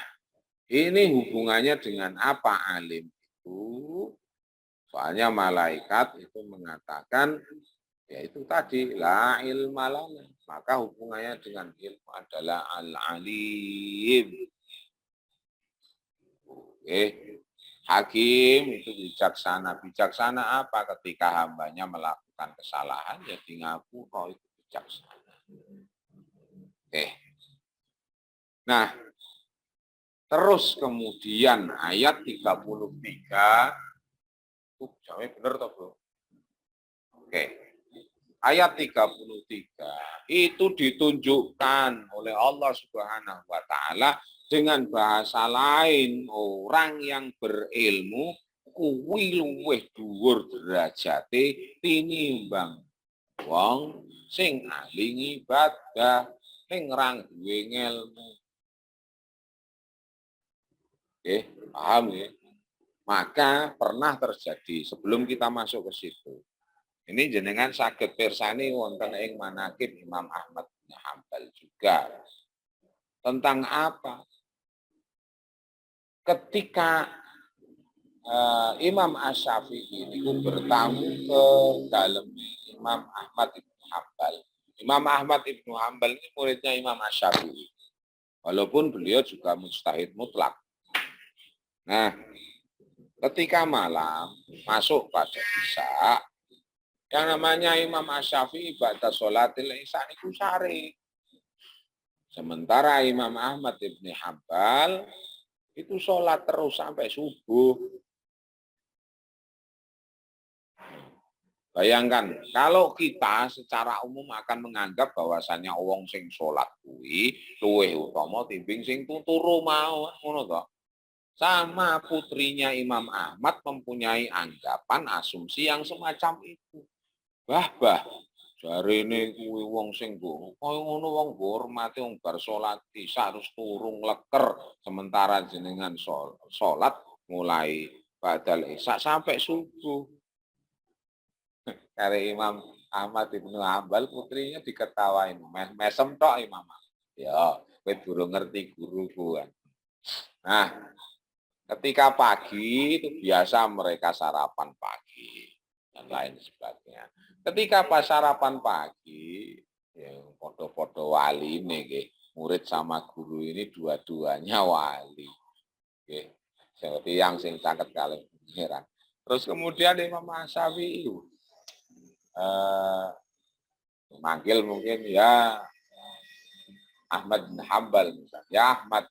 ini hubungannya dengan apa alim itu? Soalnya malaikat itu mengatakan, yaitu tadi, la ilma lana. Maka hubungannya dengan ilmu adalah al-alim. Oke. Hakim itu bijaksana. Bijaksana apa? Ketika hambanya melakukan kesalahan, jadi ngapura itu bijaksana. Oke. Nah, terus kemudian ayat 33, jawabnya benar toh, Bro? Oke. Ayat 33 itu ditunjukkan oleh Allah Subhanahu wa taala dengan bahasa lain, orang yang berilmu kuwi luwih dhuwur derajate tinimbang wong sing ahli ibadah, sing ra duwe ngelmu. Oke, paham ya? Maka pernah terjadi sebelum kita masuk ke situ. Ini jenengan saged pirsani wonten ing manaqib Imam Ahmad bin Hambal juga. Tentang apa? Ketika Imam Asy-Syafi'i itu bertamu ke dalam Imam Ahmad bin Hambal. Imam Ahmad bin Hambal ini muridnya Imam Asy-Syafi'i. Walaupun beliau juga mujtahid mutlak. Nah, ketika malam masuk pada isya, yang namanya Imam Asy-Syafi'i ba'da sholatil isya itu sare. Sementara Imam Ahmad bin Hambal itu sholat terus sampai subuh. Bayangkan, kalau kita secara umum akan menganggap bahwasannya wong sing sholat kuwi luwih utama timbang sing turu mau, ngono to. Sama putrinya Imam Ahmad mempunyai anggapan asumsi yang semacam itu. Bah, jarene kuwi wong sing mbok kaya ngono, wong hormati wong bar salat isya harus turu ngleker, sementara jenengan salat mulai badal isya sampai subuh. Kare Imam Ahmad bin Hambal putrinya diketawain, mesem tok Imam. Ya, kowe durung ngerti guruku kan. Nah, ketika pagi itu biasa mereka sarapan pagi dan lain sebagainya. Ketika pas sarapan pagi, ya foto-foto wali nih, murid sama guru ini dua-duanya wali. Seperti yang sing caket kali pengiran. Terus kemudian Imam Asy-Syafi'i manggil mungkin ya Ahmad bin Hambal misalnya, ya Ahmad.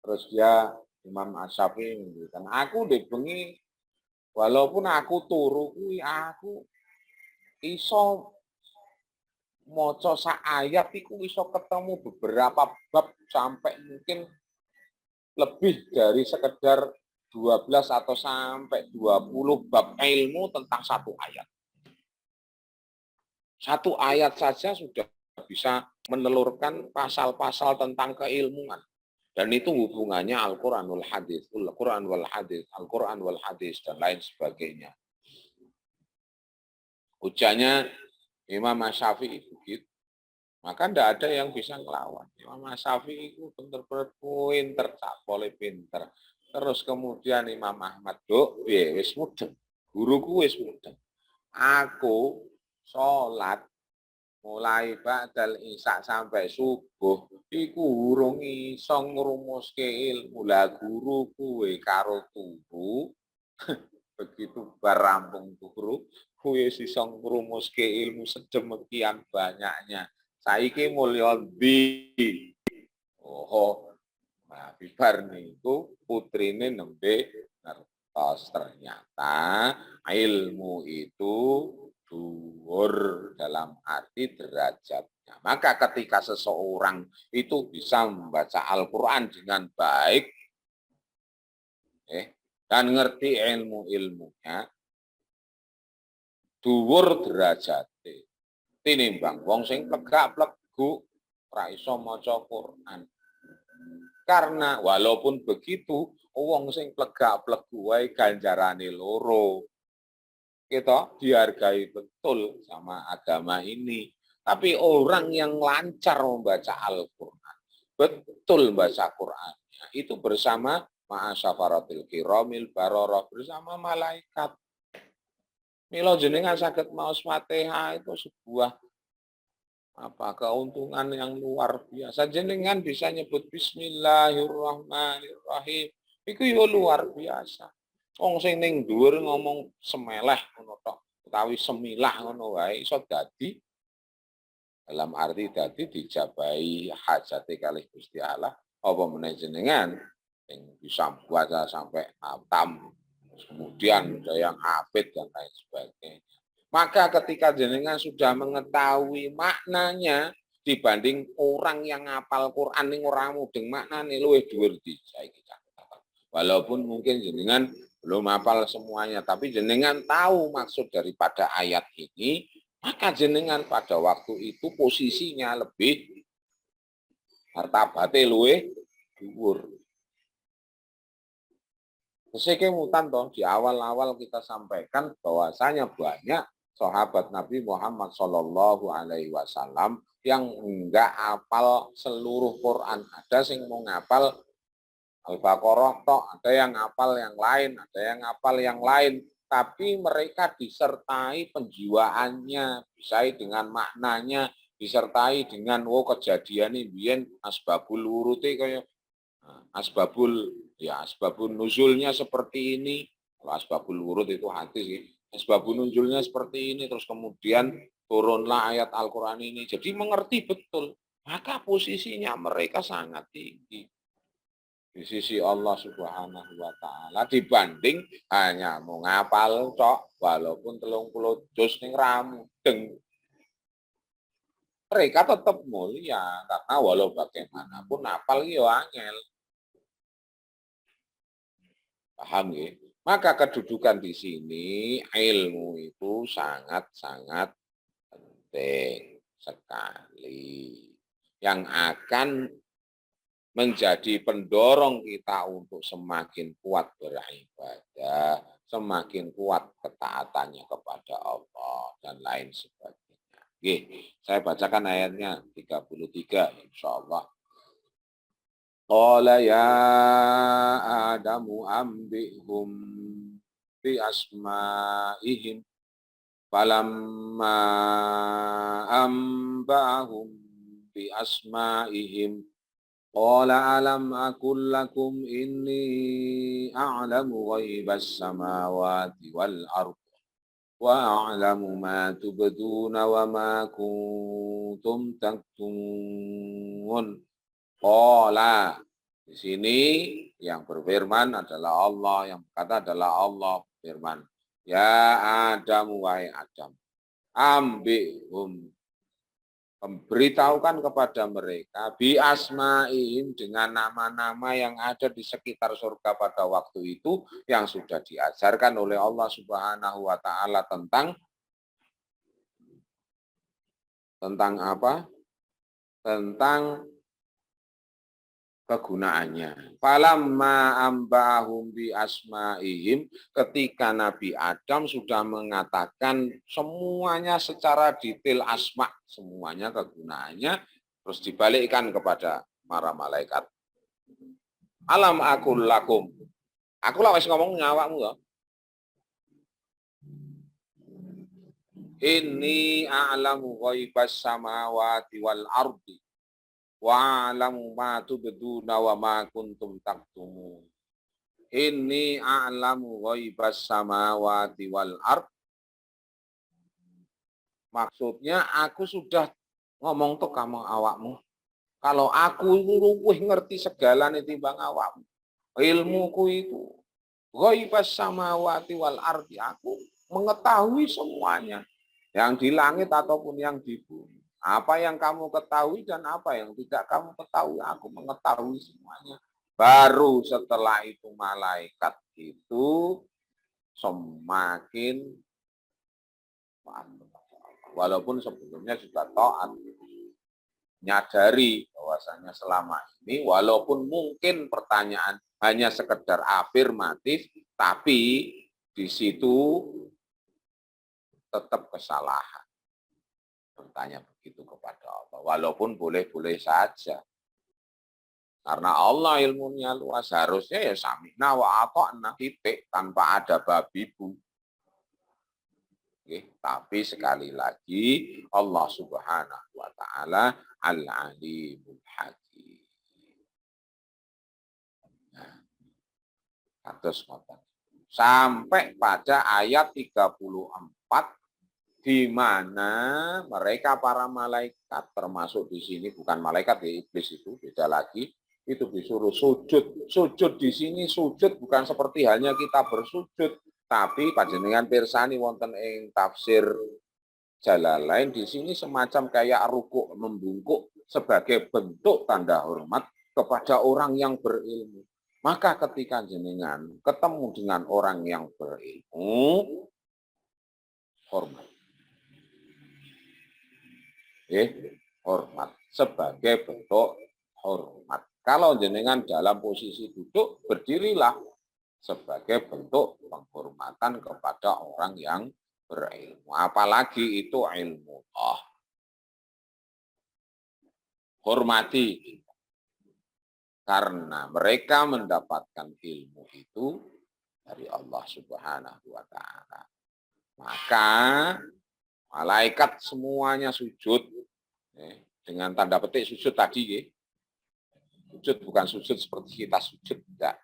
Terus dia Imam Asy-Syafi'i mengatakan, aku di bengi walaupun aku turu kuwi aku iso maca sak ayat iku iso ketemu beberapa bab sampai mungkin lebih dari sekedar 12 atau sampai 20 bab ilmu tentang satu ayat. Satu ayat saja sudah bisa menelurkan pasal-pasal tentang keilmuan. Dan itu hubungannya Al-Quranul Hadis, Al-Quran wal Hadis, Al-Quran wal Hadis, dan lain sebagainya. Ujarnya Imam Syafi'i begitu. Maka tidak ada yang bisa ngelawan. Imam Syafi'i itu benar-benar pinter, boleh pinter. Terus kemudian Imam Ahmad, wis mudeng. Guruku wis mudeng. Aku sholat mulai ba'dal isya sampai subuh iku urung iso ngrumuske ilmu. Lah guru kuwe karo turu begitu barampung turu kuwe iso ngrumuske ilmu sedemikian banyaknya. Saiki mulya ndi? Oh, nah bibar niku putrine nembe ngertos ternyata ilmu itu dhuwur dalam arti derajatnya. Maka ketika seseorang itu bisa membaca Al-Quran dengan baik dan ngerti ilmu-ilmunya, dhuwur derajate tinimbang wong sing plegak-plegu ora iso maca Quran. Karena walaupun begitu, wong sing plegak-plegu wae ganjarane loro. Kita dihargai betul sama agama ini. Tapi orang yang lancar membaca Al-Quran, betul membaca Qurannya, itu bersama ma'asyafaratil kiramil bararah, bersama malaikat. Mila jenengan saged maos Fatihah itu sebuah keuntungan yang luar biasa. Jenengan bisa nyebut Bismillahirrahmanirrahim. Iku yo luar biasa. Wong sing ning dhuwur ngomong semeleh ngono tok, utawi semilah ngono wae iso dadi dalam arti dadi dijabahi hajate kalih Gusti Allah. Apa meneh jenengan sing bisa baca sampai hatam, kemudian ada yang hafid dan lain sebagainya. Maka ketika jenengan sudah mengetahui maknanya dibanding orang yang ngapal Quran ning ora mudeng maknane luwih dhuwur saiki. Walaupun mungkin jenengan belum hafal semuanya, tapi jenengan tahu maksud daripada ayat ini, maka jenengan pada waktu itu posisinya lebih martabate luwih dhuwur. Kemudian toh di awal-awal kita sampaikan bahwasanya banyak sahabat Nabi Muhammad Shallallahu Alaihi Wasallam yang enggak hafal seluruh Quran. Ada yang mau ngapal Al-Baqarah toh, ada yang hafal yang lain, ada yang hafal yang lain. Tapi mereka disertai penjiwaannya, disertai dengan maknanya, disertai dengan kejadian ini biyen asbabul wurute kaya asbabul nuzulnya seperti ini. Kalau asbabul wurud itu hadis sih. Asbabul nuzulnya seperti ini, terus kemudian turunlah ayat Al-Qur'an ini. Jadi mengerti betul. Maka posisinya mereka sangat tinggi di sisi Allah Subhanahu wa taala dibanding hanya mau ngapal tok walaupun 30 juz ning ramudeng. Mereka tetap mulia karena walau bagaimanapun hafal yo angel. Paham ya? Maka kedudukan di sini ilmu itu sangat-sangat penting sekali. Yang akan menjadi pendorong kita untuk semakin kuat beribadah, semakin kuat ketaatannya kepada Allah, dan lain sebagainya. Oke, saya bacakan ayatnya 33, insyaallah. Qala ya Adamu ambihum bi asma'ihim falamma amba'ahum bi asma'ihim qala alam aqul lakum inni a'lamu ghaibas samawati wal ardh wa a'lamu ma tubduna wa ma kuntum taktumun. Qala, di sini yang berfirman adalah Allah, yang berkata adalah Allah firman. Ya Adam, wahai Adam. ambihum, memberitahukan kepada mereka bi asma'ihim, dengan nama-nama yang ada di sekitar surga pada waktu itu yang sudah diajarkan oleh Allah Subhanahu wa taala tentang apa? Tentang kegunaannya. Falamma ambahum bi asma'ihim, ketika Nabi Adam sudah mengatakan semuanya secara detail asma, semuanya kegunaannya, terus dibalikkan kepada para malaikat. Alam akul lakum. Aku lah wis ngomong nyawakmu ya. Inni a'lamu ghaibas samawati wal ardi wa'alamu ma tubduna wa ma kuntum taktumun. Inni a'lamu ghaibas samawati wal ard. Maksudnya aku sudah ngomong tuh kamu awakmu. Kalau aku itu luwih ngerti segala timbang awakmu. Ilmuku itu ghaibas samawati wal ardi, aku mengetahui semuanya. Yang di langit ataupun yang di bumi. Apa yang kamu ketahui dan apa yang tidak kamu ketahui, aku mengetahui semuanya. Baru setelah itu malaikat itu semakin walaupun sebelumnya juga taat, nyadari bahwasanya selama ini walaupun mungkin pertanyaan hanya sekedar afirmatif, tapi di situ tetap kesalahan. Bertanya begitu kepada Allah, walaupun boleh-boleh saja. Karena Allah ilmunya luas, harusnya ya sami'na wa ata'na, titik, tanpa ada babi bu. Oke, tapi sekali lagi Allah Subhanahu wa taala Al-Alimul Hakim. Nah, sampai pada ayat 34 di mana mereka para malaikat, termasuk di sini bukan malaikat ya, iblis itu beda lagi, itu disuruh sujud. Sujud di sini sujud bukan seperti halnya kita bersujud, tapi panjenengan pirsani wonten ing tafsir Jalalain di sini semacam kayak rukuk membungkuk sebagai bentuk tanda hormat kepada orang yang berilmu. Maka ketika jenengan ketemu dengan orang yang berilmu, hormat. Hormat sebagai bentuk hormat. Kalau jenengan dalam posisi duduk, berdirilah sebagai bentuk penghormatan kepada orang yang berilmu. Apalagi itu ilmu Allah. Hormati. Karena mereka mendapatkan ilmu itu dari Allah Subhanahu wa taala. Maka malaikat semuanya sujud, dengan tanda petik sujud tadi, sujud bukan sujud seperti kita sujud, tidak.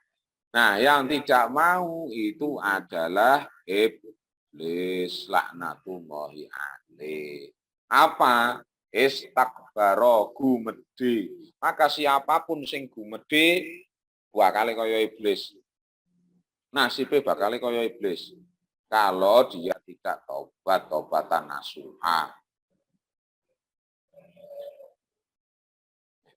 Nah, yang tidak mau itu adalah iblis laknatullahi alaih. Apa? Istakbaro, gumedhe. Maka siapapun sing gumedhe bakal kaya iblis. Nasibnya bakal kaya iblis. Kalau dia tidak taubat-taubatan nasuha.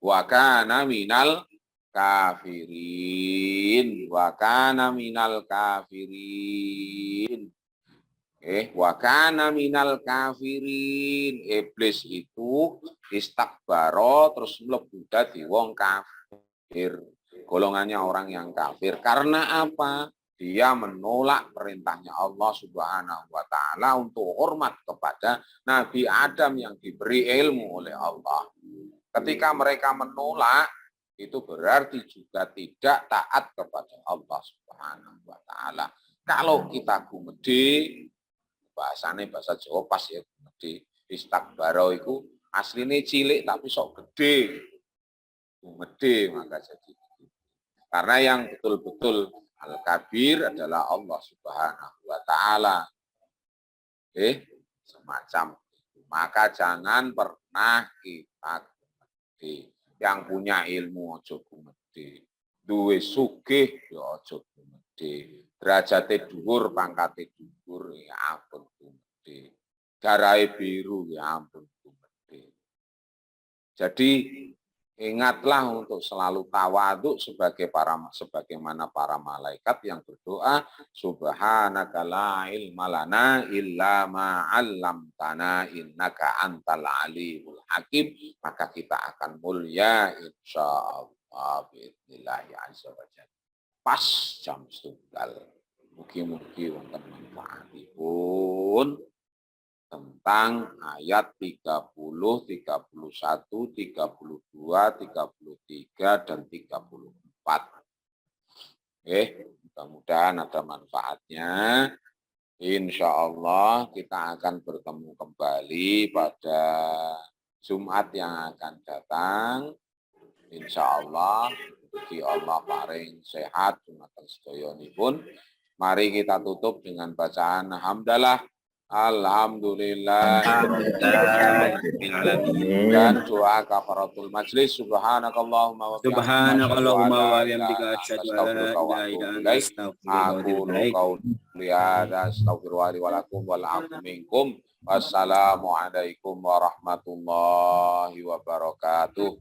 Wa kana minal kafirin. Wa kana minal kafirin. Wa kana minal kafirin. Iblis itu istakbaro terus mlebu dadi wong kafir. Golongannya orang yang kafir. Karena apa? Dia menolak perintahnya Allah Subhanahu wa taala untuk hormat kepada Nabi Adam yang diberi ilmu oleh Allah. Ketika mereka menolak, itu berarti juga tidak taat kepada Allah Subhanahu wa taala. Kalau kita gumedhe, bahasane bahasa Jawa pas ya gumedhe, istakbaro iku asline cilik tapi sok gede. Gumedhe maka jadi. Karena yang betul-betul Al-Kabir adalah Allah Subhanahu wa taala. Semacam itu. Maka jangan pernah kita gumedhe. Yang punya ilmu ojo gumedhe. Duwe sugih ya ojo gumedhe. Derajate dhuwur, pangkate dhuwur ya ampun gumedhe. Garai biru, ya ampun. Jadi ingatlah untuk selalu tawaduk sebagaimana para malaikat yang berdoa, subhanaka la ilma lana illa ma 'allamtana innaka antal alimul hakim, maka kita akan mulia insyaallah biidznillah azza wa jalla. Pas jam setunggal. Mugi-mugi wonten manfaatipun tentang ayat 30, 31, 32, 33, dan 34. Mudah-mudahan ada manfaatnya. Insya Allah kita akan bertemu kembali pada Jumat yang akan datang. Insya Allah, mugi Allah paring sehat dumateng sedayonipun. Mari kita tutup dengan bacaan hamdalah. Alhamdulillah dan doa kafaratul majlis. Subhanakallahumma wa bihamdika asyhadu an la ilaha illa anta astaghfiruka wa atubu ilaik. Astaghfirullahi wa lakum wal afu minkum. Wassalamualaikum warahmatullahi wabarakatuh.